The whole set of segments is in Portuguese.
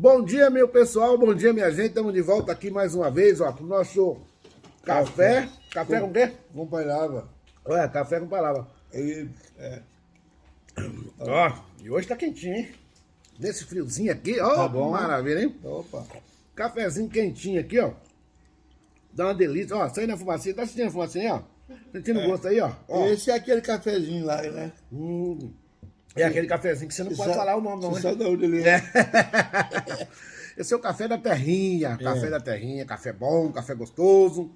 Bom dia, meu pessoal, bom dia, minha gente. Estamos de volta aqui mais uma vez, ó, pro nosso café. Café com o quê? Com palavra. Olha, café com palavra. Ó, e hoje tá quentinho, hein? Nesse friozinho aqui, ó, Tá bom. maravilha, hein? Opa. Cafezinho quentinho aqui, ó. Dá uma delícia. Ó, saindo a fumacinha, tá sentindo a fumacinha aí, ó? Sentindo o gosto aí, ó? Ó. Esse é aquele cafezinho lá, né? É aquele cafezinho que você não pode falar o nome, não, Você né? sabe de onde ele é? Esse é o café da terrinha, café bom, café gostoso,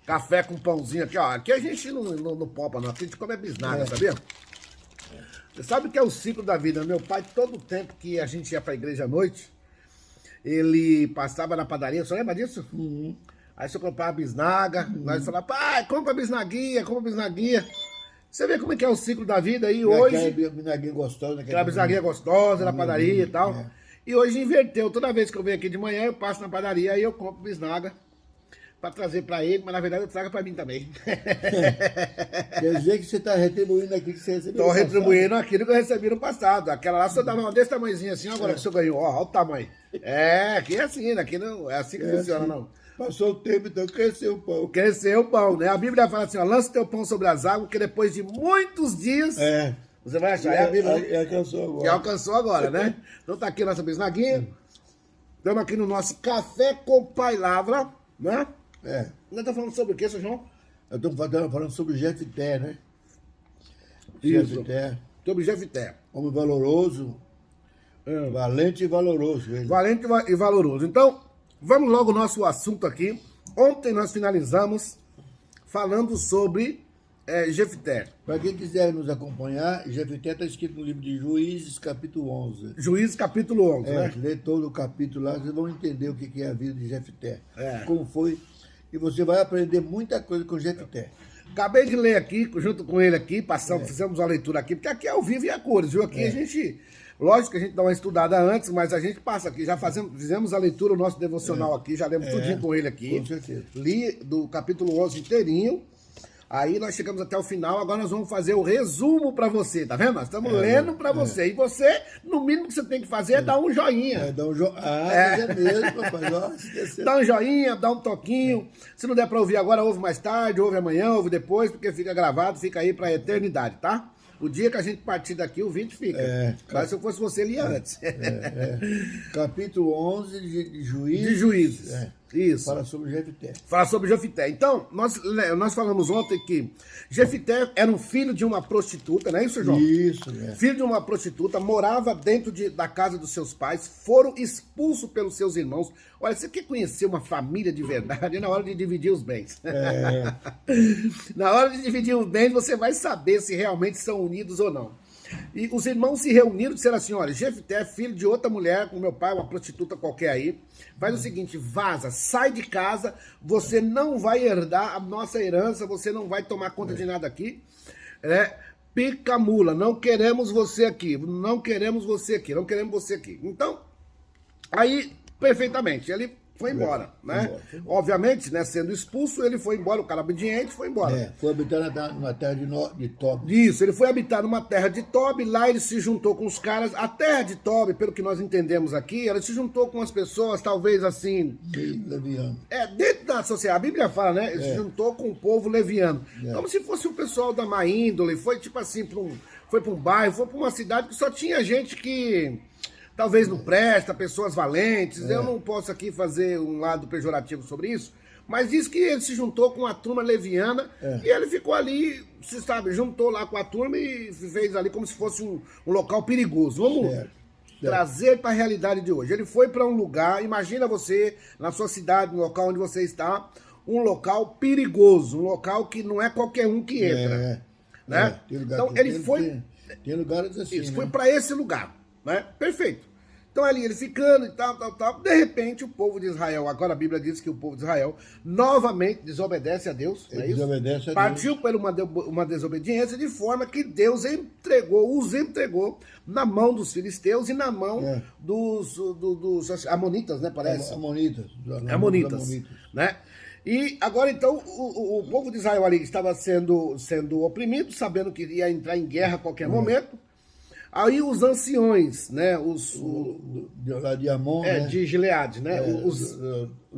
café com pãozinho aqui, ó. Aqui a gente não popa, não. Aqui a gente come bisnaga, sabia? Você sabe o que é o ciclo da vida? Meu pai, todo o tempo que a gente ia pra igreja à noite, ele passava na padaria, você lembra disso? Aí você comprava bisnaga, nós falava, pai, compra bisnaguinha, compra bisnaguinha. Você vê como é que é o ciclo da vida aí hoje. Aquela bisnaguinha gostosa, né? Aquela bisnaguinha gostosa na padaria e tal. E hoje inverteu. Toda vez que eu venho aqui de manhã, eu passo na padaria e eu compro bisnaga pra trazer pra ele, mas na verdade eu trago pra mim também. Quer dizer que você está retribuindo aquilo que você recebeu. Tô retribuindo aquilo que eu recebi no passado. Aquela lá só dava uma desse tamanhozinho assim, agora que o senhor ganhou. Ó, olha o tamanho. É, aqui é assim, né? Aqui não é assim que funciona, assim. não. Passou o tempo, então cresceu o pão. Cresceu o pão, né? A Bíblia fala assim, ó, lança teu pão sobre as águas, que depois de muitos dias você vai achar. É a Bíblia, né? Alcançou agora. Que alcançou agora, né? Então tá aqui a nossa bisnaguinha. Estamos aqui no nosso café com palavra, né? Nós estamos falando sobre o que, seu João? Eu estou falando sobre Jefté, né? Isso. Jefté, Sobre Jefté. homem valoroso, valente e valoroso. Ele. Valente e valoroso. Então, vamos logo ao nosso assunto aqui. Ontem nós finalizamos falando sobre Jefté. Para quem quiser nos acompanhar, Jefté está escrito no livro de Juízes, capítulo 11. Juízes, capítulo 11, né? Lê todo o capítulo lá, vocês vão entender o que é a vida de Jefté. É. Como foi. E você vai aprender muita coisa com Jefté. Acabei de ler aqui, junto com ele aqui, fizemos uma leitura aqui, porque aqui é ao vivo e a cores, viu? Aqui a gente, lógico que a gente dá uma estudada antes, mas a gente passa aqui, já fizemos a leitura, o nosso devocional aqui, já lemos tudinho com ele aqui. Com certeza. Li do capítulo 11 inteirinho, aí nós chegamos até o final, agora nós vamos fazer o resumo pra você, tá vendo? Nós estamos lendo pra você, e você, no mínimo que você tem que fazer é dar um joinha. Dá um mas é mesmo, rapaz. Ó, esqueceu. Dá um joinha, dá um toquinho. Se não der pra ouvir agora, ouve mais tarde, ouve amanhã, ouve depois, porque fica gravado, fica aí pra eternidade, tá? O dia que a gente partir daqui, o vídeo fica. Mas se eu fosse você, lia antes. Capítulo 11 de Juízes. De Juízes. Isso. Fala sobre Jefté. Fala sobre Jefté. Então, nós falamos ontem que Jefté era um filho de uma prostituta, não é isso, João? Isso, Filho de uma prostituta, morava dentro da casa dos seus pais, foram expulsos pelos seus irmãos. Olha, você quer conhecer uma família de verdade? É na hora de dividir os bens. Na hora de dividir os bens, você vai saber se realmente são unidos ou não. E os irmãos se reuniram e disseram assim, olha, Jefté, filho de outra mulher, com meu pai, uma prostituta qualquer aí, faz o seguinte, vaza, sai de casa, você não vai herdar a nossa herança, você não vai tomar conta de nada aqui, pica mula, não queremos você aqui, não queremos você aqui, não queremos você aqui. Então, aí, perfeitamente, ele foi embora, né? Obviamente, né, sendo expulso, ele foi embora, o cara obediente foi embora. Foi habitar numa terra de Tob. Isso, ele foi habitar numa terra de Tob, lá ele se juntou com os caras. A terra de Tob, pelo que nós entendemos aqui, ela se juntou com as pessoas, talvez assim... Leviano. Dentro da sociedade, a Bíblia fala, né? Ele se juntou com o povo leviano. Como se fosse o pessoal da má índole, foi tipo assim, foi para um bairro, foi para uma cidade que só tinha gente que... Talvez não presta, pessoas valentes. Eu não posso aqui fazer um lado pejorativo sobre isso, mas diz que ele se juntou com a turma leviana e ele ficou ali, você sabe, juntou lá com a turma e fez ali como se fosse um local perigoso. Vamos trazer para a realidade de hoje. Ele foi para um lugar, imagina você, na sua cidade, no local onde você está, um local perigoso, um local que não é qualquer um que entra. Né? Então ele foi... Tem lugares assim, Isso, foi para esse lugar, né? Perfeito. Então ali ele ficando e tal, de repente o povo de Israel, agora a Bíblia diz que o povo de Israel novamente desobedece a Deus, não é isso? Desobedece a Deus. Partiu por uma desobediência de forma que Deus os entregou na mão dos filisteus e na mão dos amonitas, né, parece? Amonitas, né? E agora, então, o povo de Israel ali estava sendo oprimido, sabendo que ia entrar em guerra a qualquer momento. Aí os anciões, né? Lá de Amon, né? De Gileade, né? Os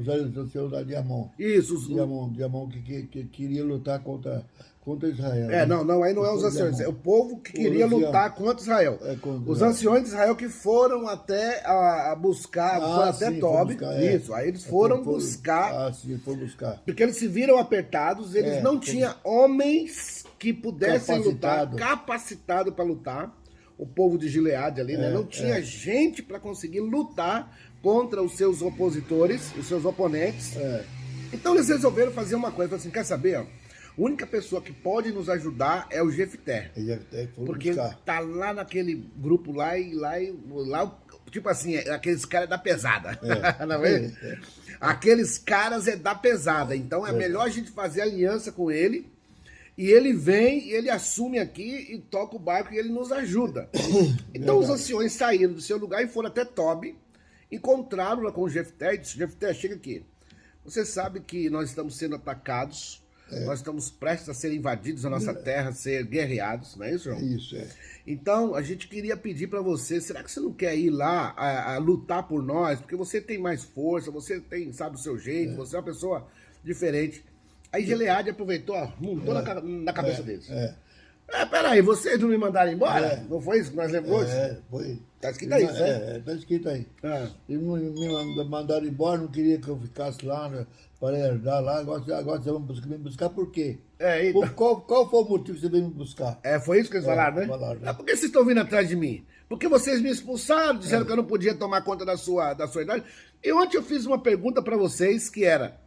anciãos lá de Amon. Isso, De Amon que queria lutar contra Israel. Não, aí não é os anciões, é o povo que queria lutar contra Israel. Os anciões de Israel que foram até buscar, foram até Tob, isso, aí eles foram buscar. Sim, foram buscar. Porque eles se viram apertados, eles não tinham homens que pudessem lutar, capacitado para lutar. O povo de Gileade ali, né? Não tinha gente para conseguir lutar contra os seus opositores, os seus oponentes. Então eles resolveram fazer uma coisa, falaram assim, quer saber, ó? A única pessoa que pode nos ajudar é o Jefté. Porque ele tá lá naquele grupo lá, tipo assim, aqueles caras da pesada. Não é? Aqueles caras é da pesada. Então é melhor a gente fazer aliança com ele. E ele vem, ele assume aqui e toca o barco e ele nos ajuda. Então os anciões saíram do seu lugar e foram até Tob, encontraram lá com o Jefté e disse, Jefté, chega aqui. Você sabe que nós estamos sendo atacados. Nós estamos prestes a ser invadidos, a nossa terra, ser guerreados, não é isso, João? Isso, Então, a gente queria pedir para você, será que você não quer ir lá a lutar por nós? Porque você tem mais força, você tem, sabe, o seu jeito, você é uma pessoa diferente. Aí Gileade aproveitou, montou na cabeça deles. Peraí, vocês não me mandaram embora? Não foi isso que nós lembramos hoje? Foi. Tá escrito aí, né? Tá escrito aí. Eles me mandaram embora, não queria que eu ficasse lá, né, para herdar lá. Agora você vai me buscar por quê? Então... Qual foi o motivo que você veio me buscar? Foi isso que eles falaram, né? Por que vocês estão vindo atrás de mim? Porque vocês me expulsaram, disseram que eu não podia tomar conta da sua idade. E ontem eu fiz uma pergunta para vocês que era,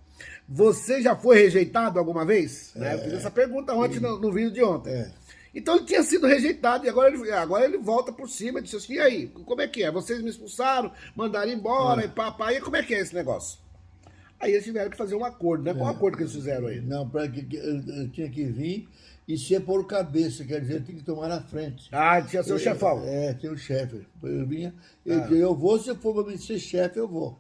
você já foi rejeitado alguma vez? Eu fiz essa pergunta ontem no vídeo de ontem. Então ele tinha sido rejeitado e agora ele volta por cima e disse assim, e aí, como é que é? Vocês me expulsaram, mandaram embora, e papai, e como é que é esse negócio? Aí eles tiveram que fazer um acordo, né? Qual acordo que eles fizeram aí? Não, eu tinha que vir e ser por cabeça, quer dizer, tem que tomar na frente. Tinha seu chefão. Tinha o chefe. Eu vinha, eu vou, se for para mim ser chefe, eu vou.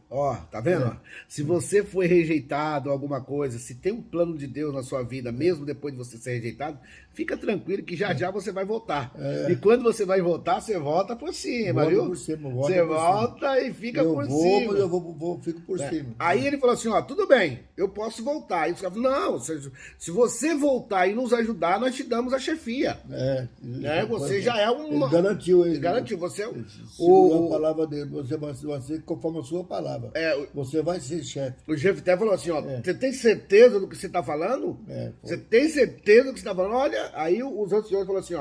Tá vendo? Se você foi rejeitado alguma coisa, se tem um plano de Deus na sua vida, mesmo depois de você ser rejeitado, fica tranquilo que já você vai voltar. E quando você vai voltar, você volta por cima, viu? Você volta e fica por cima. Mas eu fico por cima. Aí ele falou assim, tudo bem, eu posso voltar. Aí os caras falaram, não, se você voltar e nos ajudar, nós te damos a chefia. Você já é uma... Ele garantiu, você é a palavra dele, você vai ser conforme a sua palavra. Você vai ser chefe. O Jefté falou assim, você tem certeza do que você está falando? Você tem certeza do que você está falando? Olha, aí os anciões falaram assim,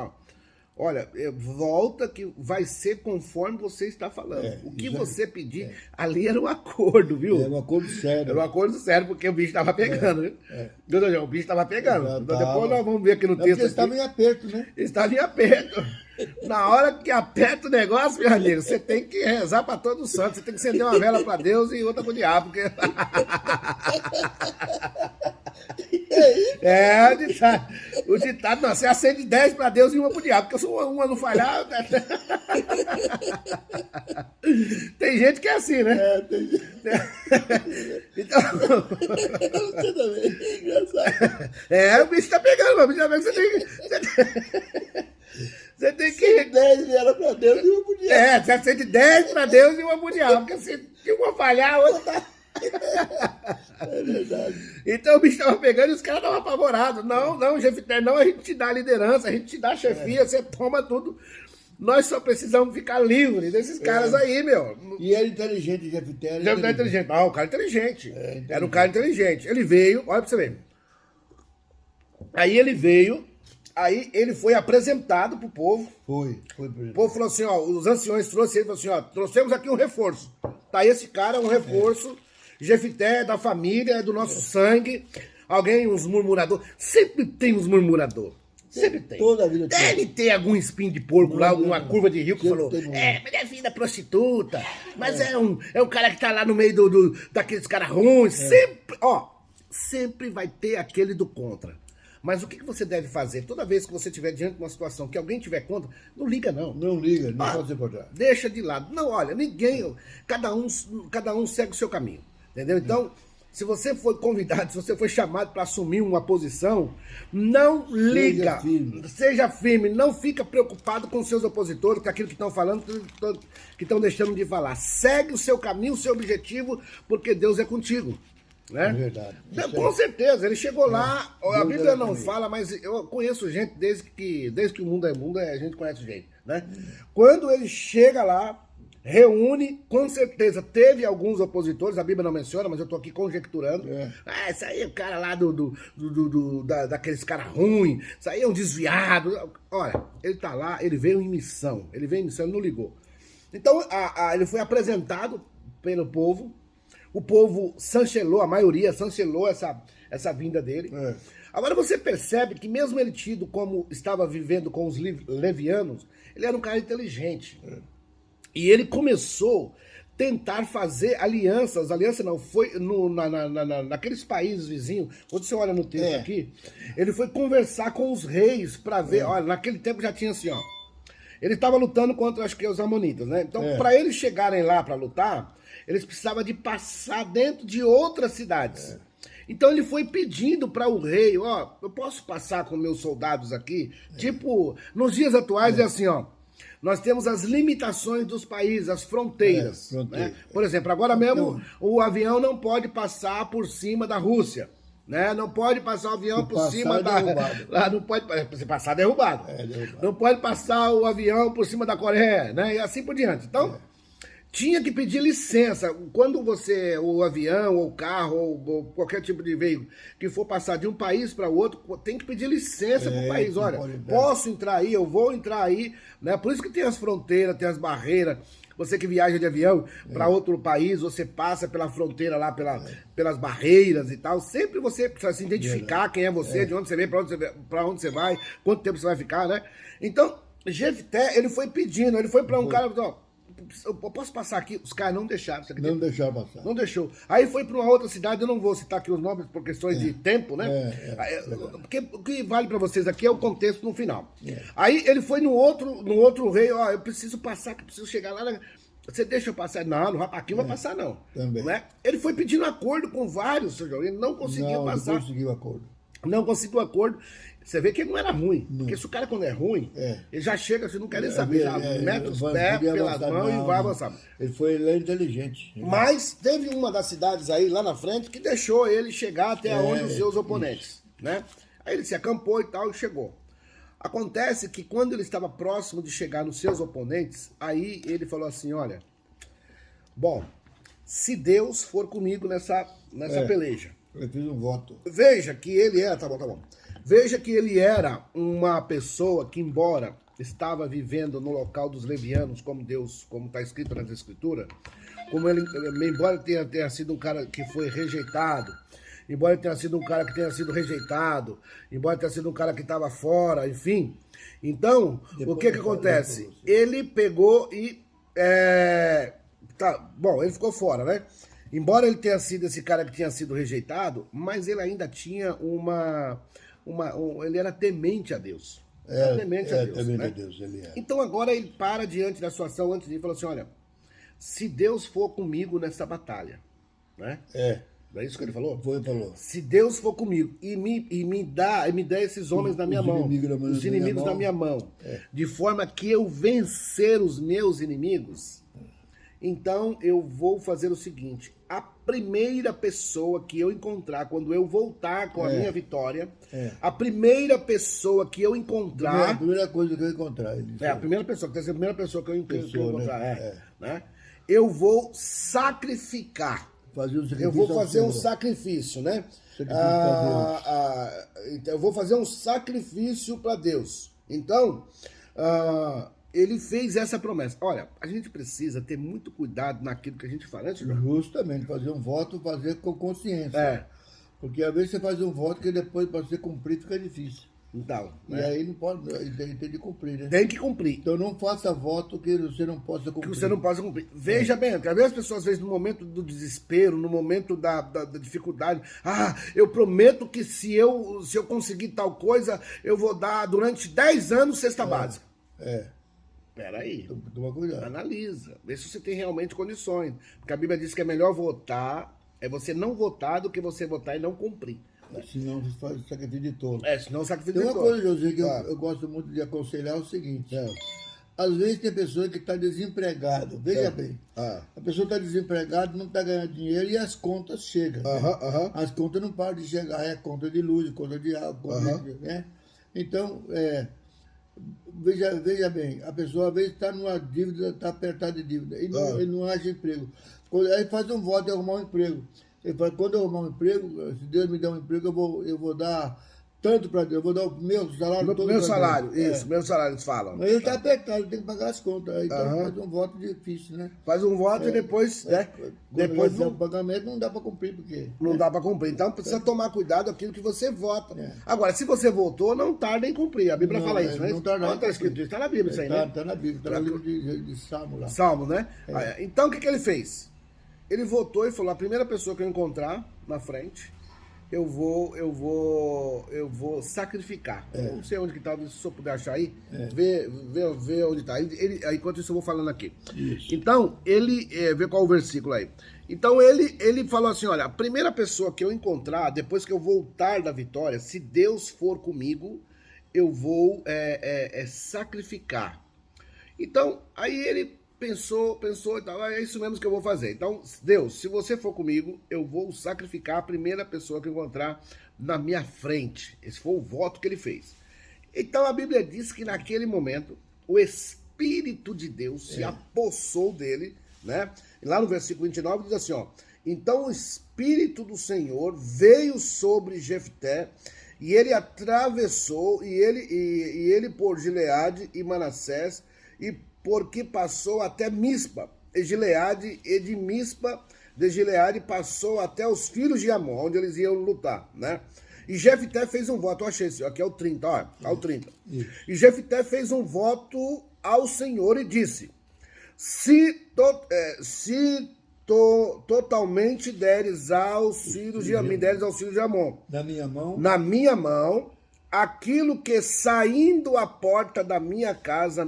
olha, volta que vai ser conforme você está falando. O que você pedir, ali era um acordo, viu? Era um acordo sério. Era um acordo sério, porque o bicho estava pegando, viu? O bicho estava pegando. Depois nós vamos ver aqui no texto. Porque estava em aperto, né? Estava em aperto. Na hora que aperta o negócio, meu amigo, você tem que rezar para todos os santos, você tem que acender uma vela para Deus e outra para o diabo, porque... o ditado, não, você acende 10 para Deus e uma para o diabo, porque se uma não falhar... Tem gente que é assim, né? Tem gente. Então... Você também, é engraçado. O bicho tá pegando, mas você tem que... Você tem que... 10 vieram para Deus e uma para o diabo. Você acende 10 para Deus e uma para o diabo, porque se uma falhar, a outra tá... É verdade. Então o bicho estava pegando e os caras estavam apavorados. Não, Jefté, não, a gente te dá a liderança, a gente te dá a chefia, você toma tudo. Nós só precisamos ficar livres desses caras aí, meu. E era inteligente, Jefté. Jefté é inteligente. Não, o cara inteligente. Era um cara inteligente. Ele veio, olha pra você ver. Aí ele veio, aí ele foi apresentado pro povo. Foi. O povo falou assim, os anciões trouxeram, ele falou assim, trouxemos aqui um reforço. Tá esse cara, um reforço. Jefté é da família, é do nosso sangue. Alguém, uns murmuradores. Sempre tem uns murmuradores. Sempre tem. Toda a vida tem. Deve ter algum espinho de porco lá, alguma curva de rio que falou, mas é filho da prostituta, mas é um cara que tá lá no meio daqueles caras ruins. Sempre vai ter aquele do contra. Mas o que você deve fazer? Toda vez que você estiver diante de uma situação que alguém tiver contra, não liga não. Não liga, não pode se importar. Deixa de lado. Não, olha, ninguém, cada um segue o seu caminho. Entendeu? Então, se você foi convidado, se você foi chamado para assumir uma posição, não liga. Seja firme. Não fica preocupado com seus opositores, com aquilo que estão falando, que estão deixando de falar. Segue o seu caminho, o seu objetivo, porque Deus é contigo. Né? É verdade. Com certeza, ele chegou lá, a Bíblia não fala, mas eu conheço gente desde que o mundo é mundo, a gente conhece gente. Né? Quando ele chega lá, reúne, com certeza, teve alguns opositores, a Bíblia não menciona, mas eu estou aqui conjecturando. Isso aí é o cara lá daqueles caras ruins, isso aí é um desviado. Olha, ele está lá, ele veio em missão, ele não ligou. Então, ele foi apresentado pelo povo, o povo chancelou, a maioria chancelou essa vinda dele. Agora você percebe que mesmo ele tido como estava vivendo com os levianos, ele era um cara inteligente. E ele começou a tentar fazer alianças. Aliança não, foi naqueles países vizinhos. Quando você olha no texto aqui, ele foi conversar com os reis para ver. Olha, naquele tempo já tinha assim, ó. Ele estava lutando contra, acho que os amonitas, né? Então, para eles chegarem lá para lutar, eles precisavam de passar dentro de outras cidades. Então ele foi pedindo para o rei, ó, eu posso passar com meus soldados aqui? Tipo, nos dias atuais é assim, ó. Nós temos as limitações dos países, as fronteiras. Né? Por exemplo, agora mesmo o avião não pode passar por cima da Rússia. Né? Não pode passar o avião por cima da... Lá não pode, se passar, derrubado. Não pode passar o avião por cima da Coreia, né? E assim por diante. Então, tinha que pedir licença. Quando o avião, ou o carro, ou qualquer tipo de veículo que for passar de um país para o outro, tem que pedir licença para o país. Olha, posso entrar aí, eu vou entrar aí. Né? Por isso que tem as fronteiras, tem as barreiras. Você que viaja de avião para outro país, você passa pela fronteira lá, pelas barreiras e tal. Sempre você precisa se identificar quem é você, de onde você vem, para onde você vai, quanto tempo você vai ficar, né? Então, Jefté, ele foi pedindo, ele foi para um cara, ó, eu posso passar aqui? Os caras não deixaram. Não deixaram passar. Não deixou. Aí foi para uma outra cidade, eu não vou citar aqui os nomes por questões de tempo, né? Porque o que vale para vocês aqui é o contexto no final. Aí ele foi no outro rei, ó, eu preciso passar, que preciso chegar lá. Você deixa eu passar? Não, aqui não vai passar, não. Também. Né? Ele foi pedindo acordo com vários, seu João, ele não conseguiu passar. Não conseguiu acordo. Não conseguiu acordo. Você vê que ele não era ruim. Porque se o cara, quando é ruim, ele já chega, você não quer nem saber. Já mete os pés pelas mãos e vai avançar. Ele é inteligente. Mas teve uma das cidades aí, lá na frente, que deixou ele chegar até onde os seus oponentes. Né? Aí ele se acampou e tal, e chegou. Acontece que quando ele estava próximo de chegar nos seus oponentes, aí ele falou assim, olha, bom, se Deus for comigo nessa peleja. Eu fiz um voto. Veja que ele era, tá bom. Veja que ele era uma pessoa que, embora estava vivendo no local dos levianos, como Deus, como está escrito nas Escrituras, embora tenha sido um cara que foi rejeitado, embora tenha sido um cara que tenha sido rejeitado, embora tenha sido um cara que estava fora, enfim. Então, o que acontece? Ele pegou e... ele ficou fora, né? Embora ele tenha sido esse cara que tinha sido rejeitado, mas ele ainda tinha ele era temente a Deus. Temente a Deus. Temente né? a Deus, ele é. Então agora ele para diante da situação antes de ir e fala assim, olha, se Deus for comigo nessa batalha, né? Não é isso que ele falou? Falou. Se Deus for comigo e me dá esses homens na minha mão, os inimigos na minha mão, de forma que eu vencer os meus inimigos, então eu vou fazer o seguinte, a primeira pessoa que eu encontrar, quando eu voltar com a minha vitória, a primeira pessoa que eu encontrar... A primeira coisa que eu encontrar. a primeira pessoa, que tem que ser a primeira pessoa que eu encontrar. Né? Eu vou sacrificar. Eu vou fazer um sacrifício, né? Eu vou fazer um sacrifício para Deus. Então, ele fez essa promessa. Olha, a gente precisa ter muito cuidado naquilo que a gente fala, né, senhor? Justamente, fazer um voto, fazer com consciência. Porque às vezes você faz um voto que depois para você cumprir fica difícil. Então, e aí não pode, tem de cumprir, né? Tem que cumprir. Então não faça voto que você não possa cumprir. Que você não possa cumprir. Veja bem, às vezes as pessoas, às vezes, no momento do desespero, no momento da dificuldade, eu prometo que se eu conseguir tal coisa, eu vou dar durante 10 anos cesta básica. Peraí. Toma cuidado. Analisa. Vê se você tem realmente condições. Porque a Bíblia diz que é melhor votar É você não votar do que você votar e não cumprir. Senão você faz sacrifício de tolo. Senão sacrifício Tem de uma tolo. coisa, José, que Ah. eu gosto muito de aconselhar, é o seguinte. É. Às vezes tem pessoa que está desempregada. Veja bem. Ah. A pessoa está desempregada, não está ganhando dinheiro e as contas chegam. Né? As contas não param de chegar. É conta de luz, conta de água, conta de... Né? Então, veja bem. A pessoa às vezes está numa dívida, está apertada de dívida. E não acha emprego. Aí faz um voto de arrumar um emprego. Ele fala, quando eu arrumar um emprego, se Deus me der um emprego, eu vou dar tanto para Deus, eu vou dar o meu salário todo. Meu salário, isso, meu salário, eles falam. Mas ele está apertado, ele tem que pagar as contas. Então faz um voto difícil, né? Faz um voto e depois, né? Depois o pagamento não dá para cumprir, porque... Não dá para cumprir. Então precisa tomar cuidado com aquilo que você vota. Agora, se você votou, não tarda em cumprir. A Bíblia fala isso, né? Não tarda. Onde está escrito isso? Está na Bíblia isso aí, né? Está na Bíblia, está no livro de Salmo lá. Salmo, né? Então o que ele fez? Ele votou e falou, a primeira pessoa que eu encontrar na frente, eu vou sacrificar. Não sei onde que tá, se eu puder achar aí, ver onde tá. Enquanto isso eu vou falando aqui. Isso. Então, vê qual o versículo aí. Então, ele falou assim, olha, a primeira pessoa que eu encontrar, depois que eu voltar da vitória, se Deus for comigo, eu vou sacrificar. Então, aí ele pensou e tal, é isso mesmo que eu vou fazer. Então, Deus, se você for comigo, eu vou sacrificar a primeira pessoa que eu encontrar na minha frente. Esse foi o voto que ele fez. Então, a Bíblia diz que naquele momento, o Espírito de Deus se apossou dele, né? E lá no versículo 29 diz assim, ó, então o Espírito do Senhor veio sobre Jefté, e ele atravessou, e ele por Gileade e Manassés, e porque passou até Mispa, e Gileade, e de Mispa de Gileade passou até os filhos de Amon, onde eles iam lutar, né? E Jefté fez um voto, eu achei isso, aqui é o 30, ó, é o 30. E Jefté fez um voto ao Senhor e disse, se totalmente deres aos filhos de Amon, na minha mão, aquilo que saindo à porta da minha casa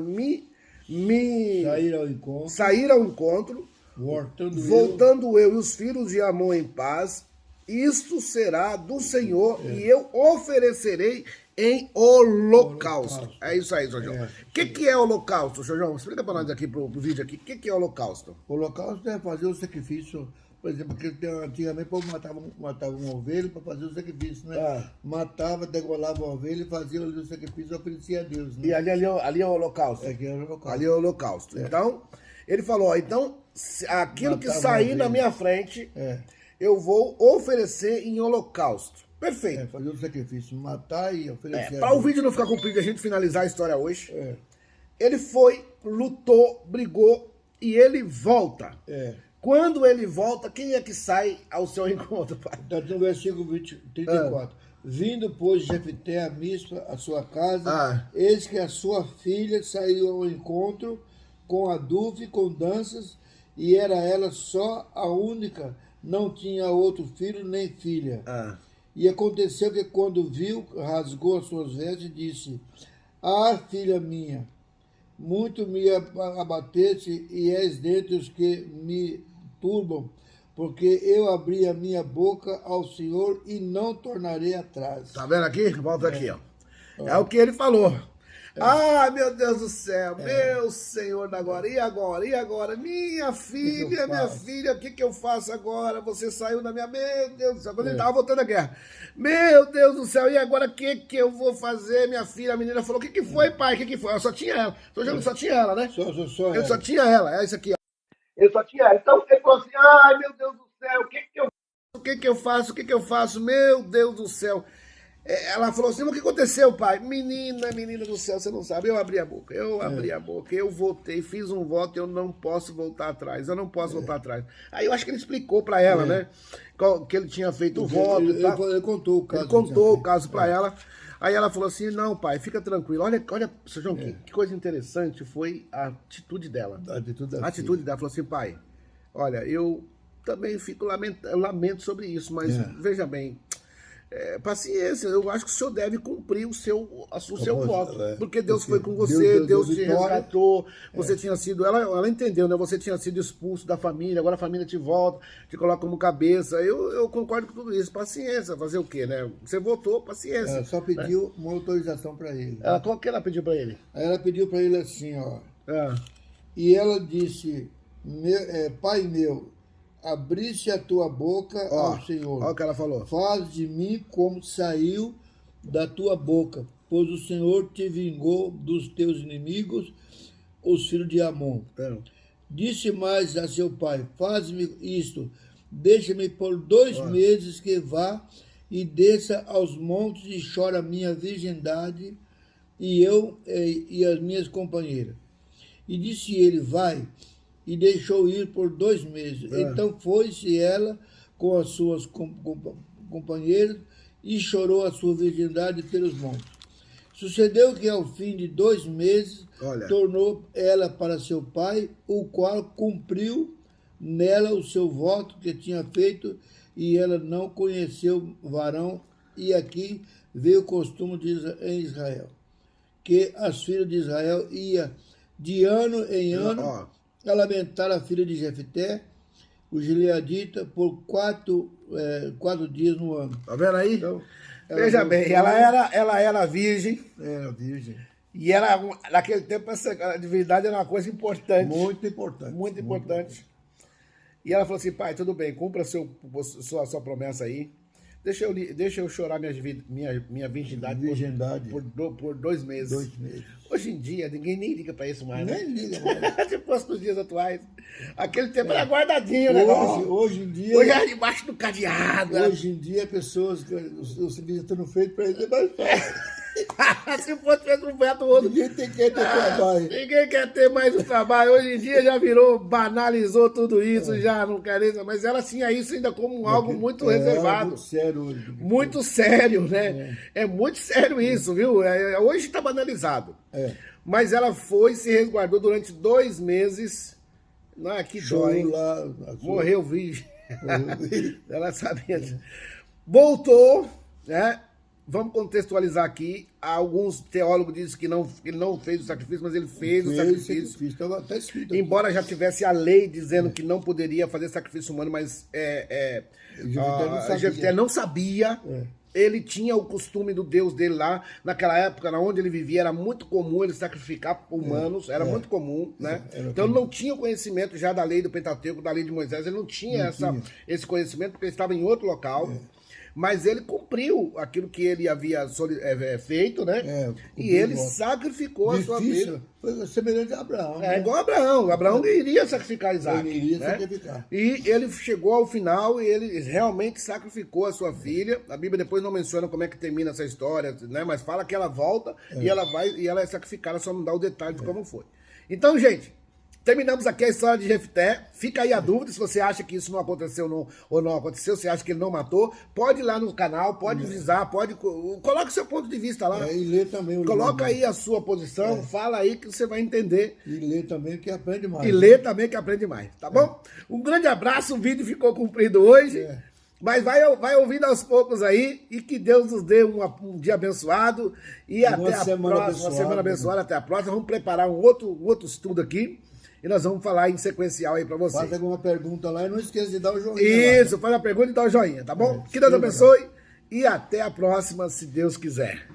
sair ao encontro, voltando eu e os filhos de Amon em paz, isto será do Senhor e eu oferecerei em holocausto. É isso aí, Sr. João. O que é holocausto, Sr. João? Explica para nós aqui, pro vídeo aqui, o que é holocausto? Holocausto é fazer o sacrifício, por exemplo, porque antigamente o povo matava uma ovelha para fazer o sacrifício, né? Matava, degolava uma ovelha e fazia o sacrifício e oferecia a Deus, né? E ali é o holocausto? Aqui é o holocausto. Ali é o holocausto. Então, ele falou, ó, então, aquilo que sair na minha frente, eu vou oferecer em holocausto. Perfeito. Fazer o sacrifício, matar e oferecer. Para o vídeo não ficar comprido e a gente finalizar a história hoje, ele foi, lutou, brigou e ele volta. Quando ele volta, quem é que sai ao seu encontro, pai? Está no versículo 34. Vindo, pois, Jefté a Mispa, a sua casa, eis que a sua filha saiu ao encontro com adulto e com danças, e era ela só a única, não tinha outro filho nem filha. E aconteceu que quando viu, rasgou as suas vestes e disse, filha minha, muito me abateste e és dentre os que me turbam, porque eu abri a minha boca ao Senhor e não tornarei atrás. Tá vendo aqui? Volta aqui, ó. É o que ele falou. Meu Deus do céu, meu Senhor da glória, e agora? E agora? Minha filha, o que eu faço agora? Você saiu da minha... Meu Deus do céu, quando ele tava voltando à guerra. Meu Deus do céu, e agora o que eu vou fazer? Minha filha, a menina falou, o que foi, pai? O que foi? Eu só tinha ela. Só tinha ela, né? Só ele só tinha ela, é isso aqui, ó. Ele só tinha ela. Então ele falou assim, meu Deus do céu, o que eu faço? Meu Deus do céu. Ela falou assim, o que aconteceu, pai? Menina do céu, você não sabe. Eu abri a boca, eu votei, fiz um voto, eu não posso voltar atrás, voltar atrás. Aí eu acho que ele explicou pra ela, né? Que ele tinha feito o voto. Ele contou o caso. Ele contou o caso pra ela. Aí ela falou assim, não, pai, fica tranquilo. Olha, Sr. João, que coisa interessante foi a atitude dela. A atitude dela. Falou assim, pai, olha, eu também lamento sobre isso, mas veja bem, paciência, eu acho que o senhor deve cumprir o seu voto. Porque Deus foi com Deus você, deu Deus te vitória. resgatou, você tinha sido, ela entendeu, né? Você tinha sido expulso da família, agora a família te volta, te coloca como cabeça. Eu concordo com tudo isso, paciência, fazer o quê, né? Você votou, paciência. Ela só pediu uma autorização para ele. Qual que ela pediu para ele? Aí ela pediu para ele assim, ó. Ah, E ela disse, Pai meu, abrisse a tua boca ao Senhor. Olha o que ela falou. Faz de mim como saiu da tua boca, pois o Senhor te vingou dos teus inimigos, os filhos de Amon. Disse mais a seu pai, faz-me isto, deixa-me por 2 meses que vá e desça aos montes e chore a minha virgindade e eu e as minhas companheiras. E disse ele, vai, e deixou ir por 2 meses. Então foi-se ela com as suas companheiras e chorou a sua virgindade pelos montes. Sucedeu que ao fim de 2 meses tornou ela para seu pai, o qual cumpriu nela o seu voto que tinha feito, e ela não conheceu varão. E aqui veio o costume em Israel, que as filhas de Israel iam de ano em ano a lamentar a filha de Jefté, o gileadita, por 4 dias no ano. Tá vendo aí? Então, veja bem, ela era virgem. Era virgem. E naquele tempo, a divindade era uma coisa importante. Muito importante. Muito importante. E ela falou assim, pai, tudo bem, cumpra sua promessa aí. Deixa eu chorar minha virgindade por 2 meses. 2 meses. Hoje em dia, ninguém nem liga pra isso mais, né? Nem liga mais. Se fosse nos dias atuais. Aquele tempo era guardadinho, né? Hoje em dia... Hoje é debaixo do cadeado. Hoje em dia, pessoas que o serviço estando feito para eles é mais fácil. Se fosse feito um veto outro. Ninguém quer ter trabalho. Ninguém quer ter mais o trabalho. Hoje em dia já banalizou tudo isso, já não quer isso. Mas ela tinha isso ainda como algo muito reservado. Muito sério hoje. Muito sério, né? É muito sério isso, viu? Hoje está banalizado. Mas ela foi, se resguardou durante 2 meses. Não é que dói. Morreu virgem. Ela sabia. Voltou, né? Vamos contextualizar aqui. Alguns teólogos dizem que ele não fez o sacrifício, mas ele fez o sacrifício. Estava até escrito. Embora já tivesse a lei dizendo que não poderia fazer sacrifício humano, mas Jefté não sabia. Ele tinha o costume do Deus dele lá. Naquela época, onde ele vivia, era muito comum ele sacrificar humanos. Era muito comum, né? Então ele não tinha o conhecimento já da lei do Pentateuco, da lei de Moisés. Ele não tinha esse conhecimento, porque ele estava em outro local. Mas ele cumpriu aquilo que ele havia feito, né? E ele sacrificou a sua vida. Foi semelhante a Abraão. Igual a Abraão. Abraão iria sacrificar Isaac. Ele iria sacrificar. E ele chegou ao final e ele realmente sacrificou a sua filha. A Bíblia depois não menciona como é que termina essa história, né? Mas fala que ela volta e ela é sacrificada, só não dá o detalhe de como foi. Então, gente, terminamos aqui a história de Jefté. Fica aí a dúvida se você acha que isso não aconteceu ou não aconteceu, se acha que ele não matou. Pode ir lá no canal, pode visar, coloca o seu ponto de vista lá. E lê também o Coloca aí a sua posição, fala aí que você vai entender. E lê também que aprende mais. E lê também que aprende mais, tá bom? Um grande abraço, o vídeo ficou comprido hoje. Mas vai ouvindo aos poucos aí e que Deus nos dê um dia abençoado e até a próxima. Uma semana abençoada, até a próxima. Vamos preparar um outro estudo aqui. E nós vamos falar em sequencial aí pra você. Faz alguma pergunta lá e não esqueça de dar o joinha. Isso, faz a pergunta e dá o joinha, tá bom? Que Deus abençoe e até a próxima, se Deus quiser.